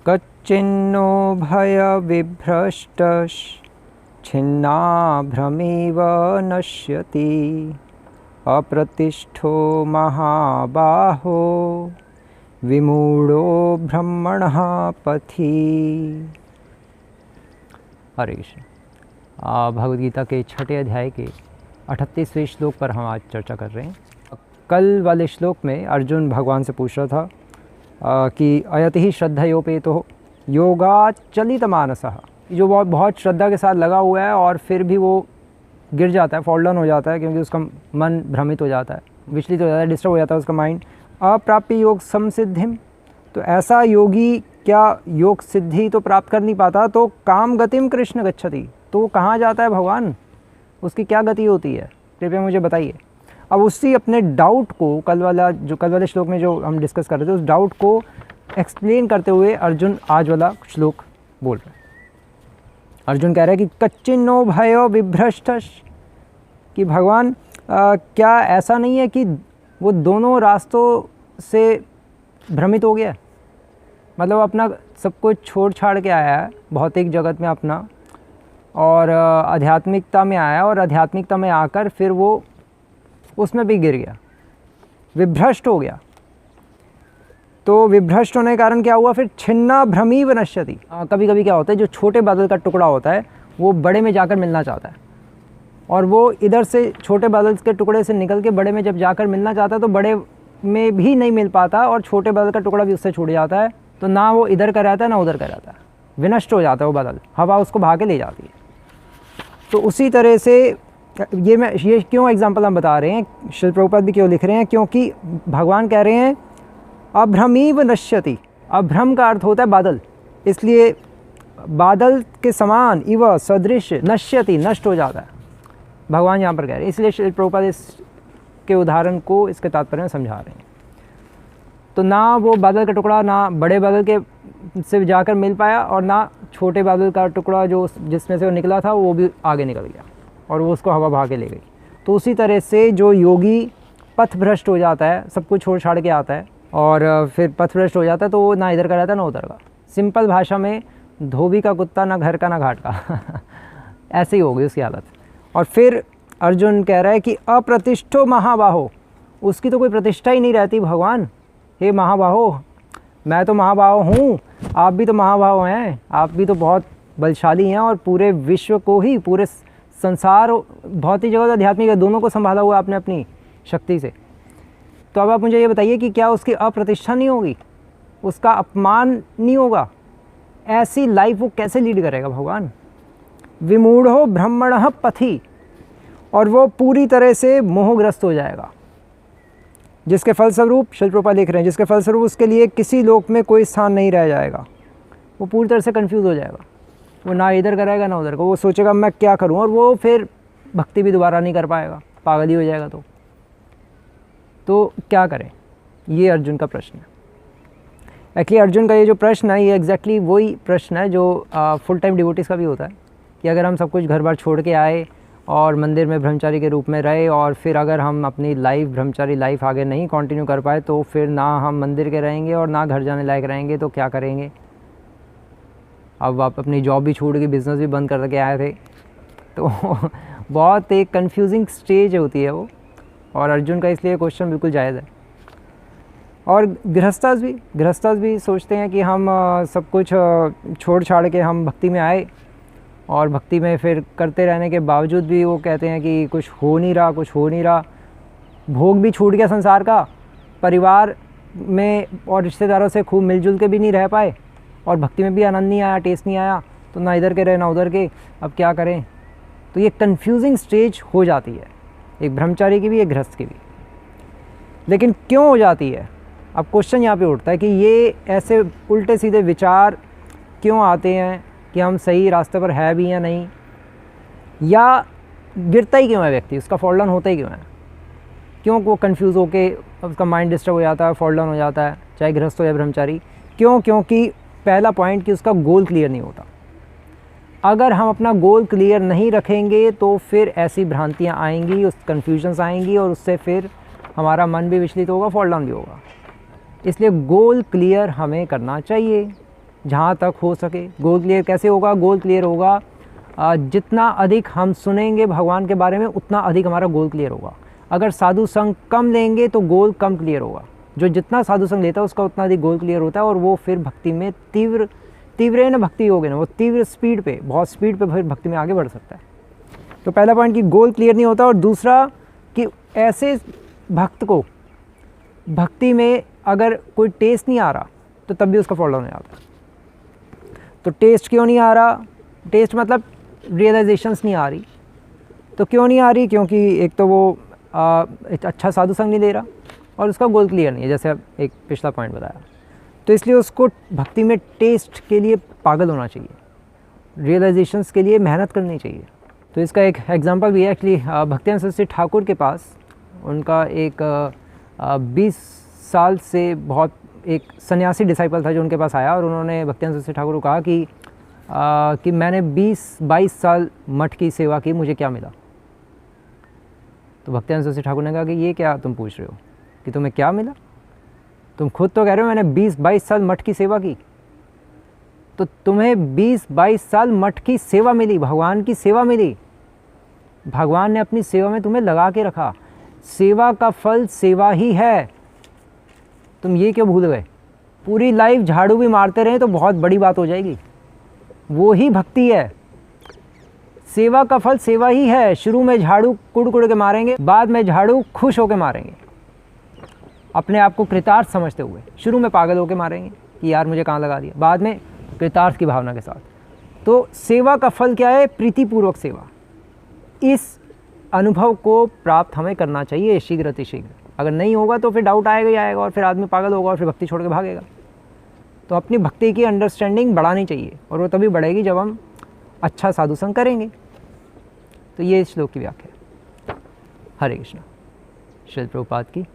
कच्चिन्नो भयविभ्रष्टश्छिन्नाभ्रमिव नश्यति अप्रतिष्ठो महाबाहो विमूढ़ो ब्रह्मणः पथि। हरे कृष्ण। भगवद गीता के 6ठे अध्याय के 38वें श्लोक पर हम आज चर्चा कर रहे हैं। कल वाले श्लोक में अर्जुन भगवान से पूछ रहा था कि अयति ही श्रद्धयोपेतो योगात् चलित मानसः, जो बहुत श्रद्धा के साथ लगा हुआ है और फिर भी वो गिर जाता है, फॉल डाउन हो जाता है, क्योंकि उसका मन भ्रमित हो जाता है, विचलित हो जाता है, डिस्टर्ब हो जाता है उसका माइंड। अप्राप्य योग संसिद्धिम, तो ऐसा योगी क्या योग सिद्धि तो प्राप्त कर नहीं पाता, तो काम गतिम कृष्ण गच्छति, तो वो कहाँ जाता है भगवान, उसकी क्या गति होती है, कृपया मुझे बताइए। अब उसी अपने डाउट को कल वाले श्लोक में जो हम डिस्कस कर रहे थे, उस डाउट को एक्सप्लेन करते हुए अर्जुन आज वाला श्लोक बोल रहे हैं। अर्जुन कह रहे हैं कि कच्चिन्नो भयो विभ्रष्टश, कि भगवान क्या ऐसा नहीं है कि वो दोनों रास्तों से भ्रमित हो गया, मतलब अपना सब कुछ छोड़ छाड़ के आया है भौतिक जगत में अपना, और आध्यात्मिकता में आया, और आध्यात्मिकता में आकर फिर वो उसमें भी गिर गया, विभ्रष्ट हो गया। तो विभ्रष्ट होने के कारण क्या हुआ, फिर छिन्ना भ्रमीव नश्यति। कभी कभी क्या होता है, जो छोटे बादल का टुकड़ा होता है वो बड़े में जाकर मिलना चाहता है, और वो इधर से छोटे बादल के टुकड़े से निकल के बड़े में जब जाकर मिलना चाहता है तो बड़े में भी नहीं मिल पाता, और छोटे बादल का टुकड़ा भी उससे छूट जाता है, तो ना वो इधर का रहता है ना उधर का रहता है, विनष्ट हो जाता है वो बादल, हवा उसको भाग के ले जाती है। तो उसी तरह से ये क्यों एग्जाम्पल हम बता रहे हैं, श्रील प्रभुपाद भी क्यों लिख रहे हैं, क्योंकि भगवान कह रहे हैं अभ्रमीव नश्यति, अभ्रम का अर्थ होता है बादल, इसलिए बादल के समान इव सदृश नश्यति, नष्ट हो जाता है, भगवान यहाँ पर कह रहे हैं। इसलिए श्रील प्रभुपाद इसके उदाहरण को इसके तात्पर्य में समझा रहे हैं। तो ना वो बादल का टुकड़ा ना बड़े बादल के से जाकर मिल पाया, और ना छोटे बादल का टुकड़ा जो जिसमें से वो निकला था वो भी आगे निकल गया और वो उसको हवा भाग के ले गई। तो उसी तरह से जो योगी पथ भ्रष्ट हो जाता है, सब कुछ छोड़ छाड़ के आता है और फिर पथ भ्रष्ट हो जाता है, तो वो ना इधर का रहता है ना उधर का। सिंपल भाषा में धोबी का कुत्ता ना घर का ना घाट का ऐसे ही हो गई उसकी हालत। और फिर अर्जुन कह रहा है कि अप्रतिष्ठो महाबाहो, उसकी तो कोई प्रतिष्ठा ही नहीं रहती भगवान। हे महाबाहो, मैं तो महाबाहो हूँ, आप भी तो महाबाहो हैं, आप भी तो बहुत बलशाली हैं, और पूरे विश्व को ही, पूरे संसार, भौतिक जगत आध्यात्मिक दोनों को संभाला हुआ आपने अपनी शक्ति से। तो अब आप मुझे ये बताइए कि क्या उसकी अप्रतिष्ठा नहीं होगी, उसका अपमान नहीं होगा? ऐसी लाइफ वो कैसे लीड करेगा भगवान? विमूढ़ो ब्रह्मणः पथि, और वो पूरी तरह से मोहग्रस्त हो जाएगा, जिसके फलस्वरूप श्रील प्रभुपाद लिख रहे हैं, जिसके फलस्वरूप उसके लिए किसी लोक में कोई स्थान नहीं रह जाएगा। वो पूरी तरह से कंफ्यूज हो जाएगा, वो ना इधर का रहेगा ना उधर का, वो सोचेगा मैं क्या करूं, और वो फिर भक्ति भी दोबारा नहीं कर पाएगा, पागल ही हो जाएगा। तो क्या करें, ये अर्जुन का प्रश्न है। एक्चुअली अर्जुन का ये जो प्रश्न है, ये एग्जैक्टली वही प्रश्न है जो फुल टाइम डिवोटीज़ का भी होता है, कि अगर हम सब कुछ घर बार छोड़ के आए और मंदिर में ब्रह्मचारी के रूप में रहे, और फिर अगर हम अपनी लाइफ, ब्रह्मचारी लाइफ आगे नहीं कंटिन्यू कर पाए, तो फिर ना हम मंदिर के रहेंगे और ना घर जाने लायक रहेंगे, तो क्या करेंगे? अब आप अपनी जॉब भी छूट के बिज़नेस भी बंद करके आए थे, तो बहुत एक कंफ्यूजिंग स्टेज होती है वो, और अर्जुन का इसलिए क्वेश्चन बिल्कुल जायज़ है। और गृहस्थास भी सोचते हैं कि हम सब कुछ छोड़ छाड़ के हम भक्ति में आए, और भक्ति में फिर करते रहने के बावजूद भी वो कहते हैं कि कुछ हो नहीं रहा, भोग भी छूट गया संसार का, परिवार में और रिश्तेदारों से खूब मिलजुल के भी नहीं रह पाए, और भक्ति में भी आनंद नहीं आया, टेस्ट नहीं आया, तो ना इधर के रहे ना उधर के, अब क्या करें? तो ये कंफ्यूजिंग स्टेज हो जाती है, एक ब्रह्मचारी की भी, एक गृहस्थ की भी। लेकिन क्यों हो जाती है? अब क्वेश्चन यहाँ पे उठता है कि ये ऐसे उल्टे सीधे विचार क्यों आते हैं, कि हम सही रास्ते पर है भी या नहीं, या गिरता ही क्यों है व्यक्ति, उसका फॉल डाउन होता ही क्यों है, क्यों वो कंफ्यूज होके उसका माइंड डिस्टर्ब हो जाता है, फॉल डाउन हो जाता है, चाहे गृहस्थ हो या ब्रह्मचारी। क्यों? क्योंकि पहला पॉइंट कि उसका गोल क्लियर नहीं होता। अगर हम अपना गोल क्लियर नहीं रखेंगे तो फिर ऐसी भ्रांतियाँ आएंगी, उस कन्फ्यूजन्स आएंगी, और उससे फिर हमारा मन भी विचलित होगा, फॉल डाउन भी होगा। इसलिए गोल क्लियर हमें करना चाहिए। जहाँ तक हो सके। गोल क्लियर कैसे होगा? गोल क्लियर होगा जितना अधिक हम सुनेंगे भगवान के बारे में उतना अधिक हमारा गोल क्लियर होगा। अगर साधु संग कम लेंगे तो गोल कम क्लियर होगा। जो जितना साधु संग लेता है उसका उतना अधिक गोल क्लियर होता है, और वो फिर भक्ति में तीव्र न भक्ति होगी ना, वो तीव्र स्पीड पे, बहुत स्पीड पे फिर भक्ति में आगे बढ़ सकता है। तो पहला पॉइंट कि गोल क्लियर नहीं होता, और दूसरा कि ऐसे भक्त को भक्ति में अगर कोई टेस्ट नहीं आ रहा तो तब भी उसका फॉल डाउन हो जाता है। तो टेस्ट क्यों नहीं आ रहा? टेस्ट मतलब रियलाइजेशंस नहीं आ रही। तो क्यों नहीं आ रही? क्योंकि एक तो वो एक अच्छा साधु संग नहीं ले रहा, और उसका गोल क्लियर नहीं है, जैसे अब एक पिछला पॉइंट बताया। तो इसलिए उसको भक्ति में टेस्ट के लिए पागल होना चाहिए, रियलाइजेशंस के लिए मेहनत करनी चाहिए। तो इसका एक एग्जांपल भी है एक्चुअली। भक्तियानंद सरस्वती ठाकुर के पास उनका एक 20 साल से बहुत एक सन्यासी डिसाइपल था जो उनके पास आया, और उन्होंने भक्तियानंद सरस्वती ठाकुर को कहा कि मैंने 20-22 साल मठ की सेवा की, मुझे क्या मिला? तो भक्तियानंद सरस्वती ठाकुर ने कहा कि ये क्या तुम पूछ रहे हो कि तुम्हें क्या मिला? तुम खुद तो कह रहे हो मैंने 20-22 साल मठ की सेवा की। तो तुम्हें 20-22 साल मठ की सेवा मिली, भगवान की सेवा मिली। भगवान ने अपनी सेवा में तुम्हें लगा के रखा। सेवा का फल सेवा ही है। तुम ये क्यों भूल गए? पूरी लाइफ झाड़ू भी मारते रहे तो बहुत बड़ी बात हो जाएगी। वो ही भक्ति है। सेवा का फल सेवा ही है। शुरू में झाड़ू कुड़ के मारेंगे, बाद में झाड़ू खुश होकर मारेंगे, अपने आप को कृतार्थ समझते हुए। शुरू में पागल होकर मारेंगे कि यार मुझे कहाँ लगा दिया, बाद में कृतार्थ की भावना के साथ। तो सेवा का फल क्या है? प्रीतिपूर्वक सेवा। इस अनुभव को प्राप्त हमें करना चाहिए शीघ्र अतिशीघ्र। अगर नहीं होगा तो फिर डाउट आएगा ही आएगा, और फिर आदमी पागल होगा और फिर भक्ति छोड़ के भागेगा। तो अपनी भक्ति की अंडरस्टैंडिंग बढ़ानी चाहिए, और वो तभी बढ़ेगी जब हम अच्छा साधु संग करेंगे। तो ये श्लोक की व्याख्या है। हरे कृष्णा। श्रील प्रभुपाद की